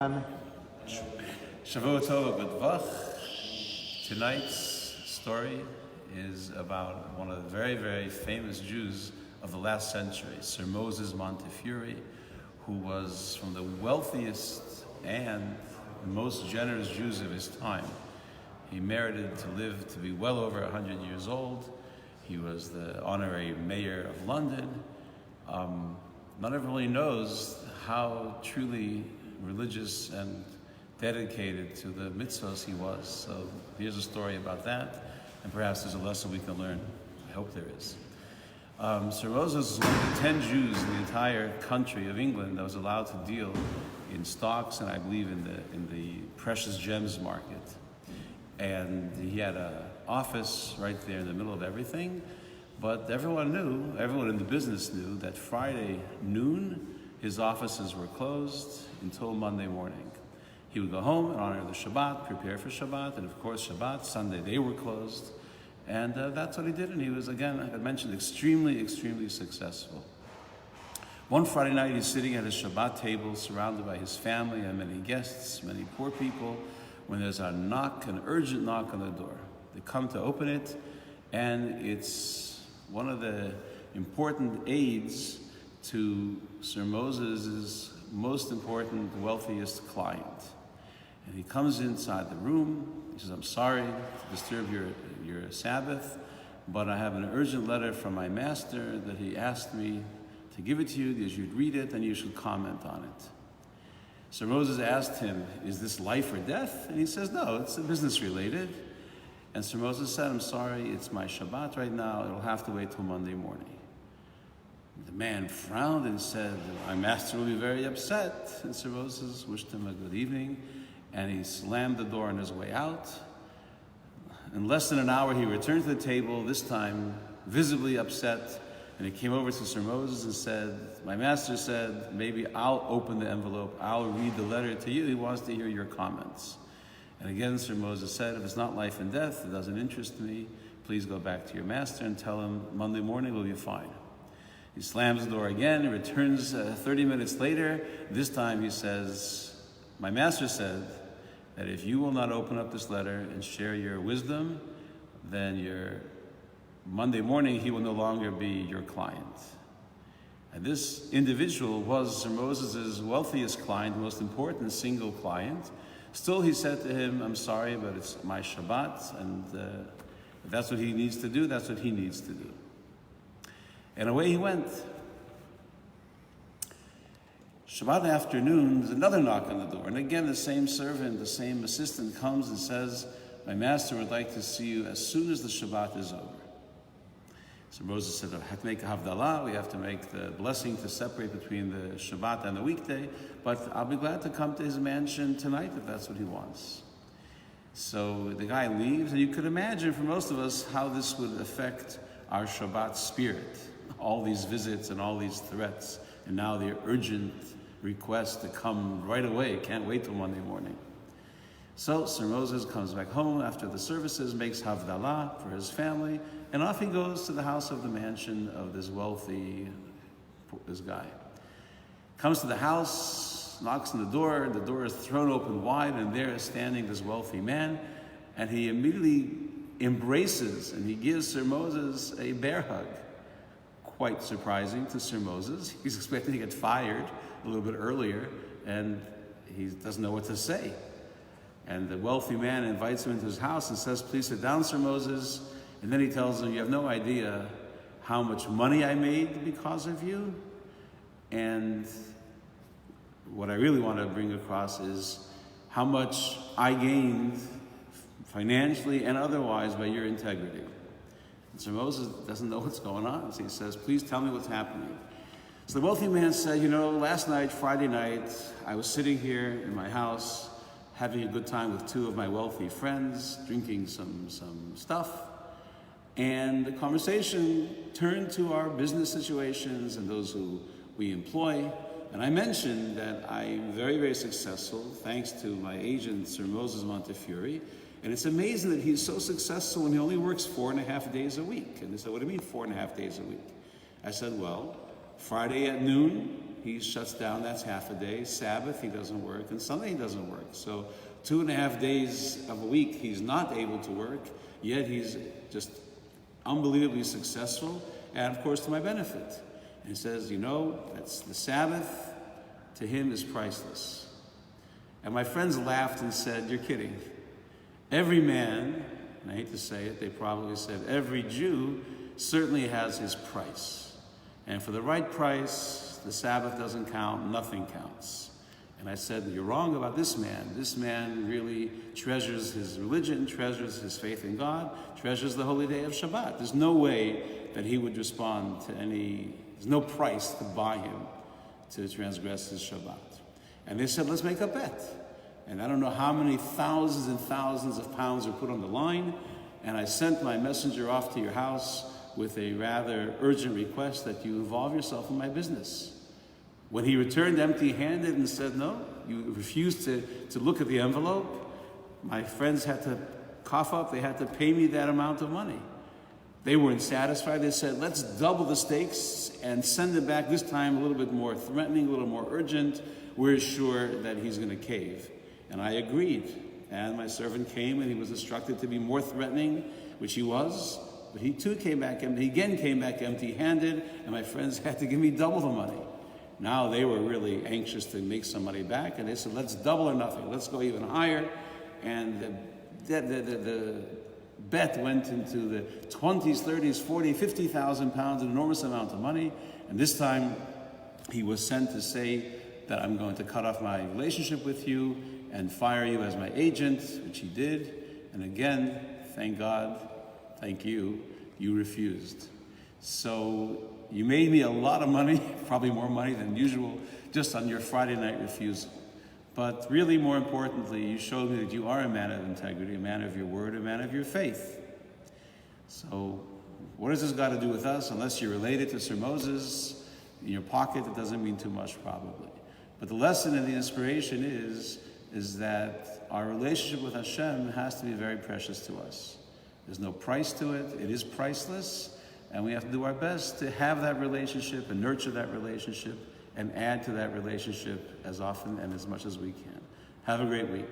Shavuot Tov B'Dvach. Tonight's story is about one of the very, very famous Jews of the last century, Sir Moses Montefiore, who was from the wealthiest and most generous Jews of his time. He merited to live to be well over 100 years old. He was the honorary mayor of London. Not everybody knows how truly religious and dedicated to the mitzvahs he was. So here's a story about that, and perhaps there's a lesson we can learn. I hope there is. Sir Moses was one of the 10 Jews in the entire country of England that was allowed to deal in stocks and I believe in the precious gems market. And he had an office right there in the middle of everything, but everyone in the business knew that Friday noon his offices were closed until Monday morning. He would go home and honor the Shabbat, prepare for Shabbat, and of course Shabbat, Sunday, they were closed. And that's what he did, and he was, again, I mentioned, extremely, extremely successful. One Friday night, he's sitting at his Shabbat table, surrounded by his family and many guests, many poor people, when there's a knock, an urgent knock on the door. They come to open it, and it's one of the important aides to Sir Moses' most important, wealthiest client. And he comes inside the room. He says, "I'm sorry to disturb your Sabbath, but I have an urgent letter from my master that he asked me to give it to you, that you'd read it and you should comment on it." Sir Moses asked him, "Is this life or death?" And he says, "No, it's business related." And Sir Moses said, "I'm sorry, it's my Shabbat right now. It'll have to wait till Monday morning." The man frowned and said, "My master will be very upset." And Sir Moses wished him a good evening, and he slammed the door on his way out. In less than an hour, he returned to the table, this time visibly upset, and he came over to Sir Moses and said, "My master said, maybe I'll open the envelope, I'll read the letter to you. He wants to hear your comments." And again, Sir Moses said, "If it's not life and death, it doesn't interest me. Please go back to your master and tell him Monday morning will be fine." He slams the door again and returns 30 minutes later. This time he says, "My master said that if you will not open up this letter and share your wisdom, then your Monday morning he will no longer be your client." And this individual was Sir Moses' wealthiest client, most important single client. Still, he said to him, "I'm sorry, but it's my Shabbat, and if that's what he needs to do, that's what he needs to do." And away he went. Shabbat afternoon, there's another knock on the door. And again, the same servant, the same assistant comes and says, "My master would like to see you as soon as the Shabbat is over." So Moses said, "I have to make a Havdalah. We have to make the blessing to separate between the Shabbat and the weekday. But I'll be glad to come to his mansion tonight if that's what he wants." So the guy leaves, and you could imagine for most of us how this would affect our Shabbat spirit. All these visits and all these threats, and now the urgent request to come right away, can't wait till Monday morning. So Sir Moses comes back home after the services, makes Havdalah for his family, and off he goes to the house of the mansion of this guy. Comes to the house, knocks on the door is thrown open wide, and there is standing this wealthy man, and he immediately embraces and he gives Sir Moses a bear hug. Quite surprising to Sir Moses. He's expecting to get fired a little bit earlier, and he doesn't know what to say. And the wealthy man invites him into his house and says, "Please sit down, Sir Moses." And then he tells him, "You have no idea how much money I made because of you. And what I really want to bring across is how much I gained financially and otherwise by your integrity." And Sir Moses doesn't know what's going on, so he says, "Please tell me what's happening." So the wealthy man said, "Last night, Friday night, I was sitting here in my house having a good time with two of my wealthy friends, drinking some stuff, and the conversation turned to our business situations and those who we employ. And I mentioned that I'm very, very successful thanks to my agent, Sir Moses Montefiore. And it's amazing that he's so successful when he only works 4.5 days a week." And they said, "What do you mean 4.5 days a week?" I said, "Well, Friday at noon, he shuts down, that's half a day. Sabbath, he doesn't work, and Sunday he doesn't work. So 2.5 days of a week, he's not able to work, yet he's just unbelievably successful, and of course to my benefit. And he says, that's the Sabbath, to him is priceless. And my friends laughed and said, you're kidding. Every man, and I hate to say it, they probably said, every Jew certainly has his price. And for the right price, the Sabbath doesn't count, nothing counts. And I said, you're wrong about this man. This man really treasures his religion, treasures his faith in God, treasures the holy day of Shabbat. There's no way that he would respond to there's no price to buy him to transgress his Shabbat. And they said, let's make a bet. And I don't know how many thousands and thousands of pounds are put on the line. And I sent my messenger off to your house with a rather urgent request that you involve yourself in my business. When he returned empty-handed and said, no, you refused to look at the envelope, my friends had to cough up, they had to pay me that amount of money. They weren't satisfied. They said, let's double the stakes and send it back, this time a little bit more threatening, a little more urgent. We're sure that he's going to cave. And I agreed. And my servant came and he was instructed to be more threatening, which he was. But he too came back empty-handed, and my friends had to give me double the money. Now they were really anxious to make some money back, and they said, let's double or nothing. Let's go even higher. And the bet went into the 20s, 30s, 40, 50,000 pounds, an enormous amount of money. And this time he was sent to say that I'm going to cut off my relationship with you and fire you as my agent, which he did. And again, thank God, thank you, you refused. So you made me a lot of money, probably more money than usual, just on your Friday night refusal. But really, more importantly, you showed me that you are a man of integrity, a man of your word, a man of your faith. So what has this got to do with us? Unless you're related to Sir Moses, in your pocket, it doesn't mean too much, probably. But the lesson and the inspiration is that our relationship with Hashem has to be very precious to us. There's no price to it. It is priceless. And we have to do our best to have that relationship and nurture that relationship and add to that relationship as often and as much as we can. Have a great week.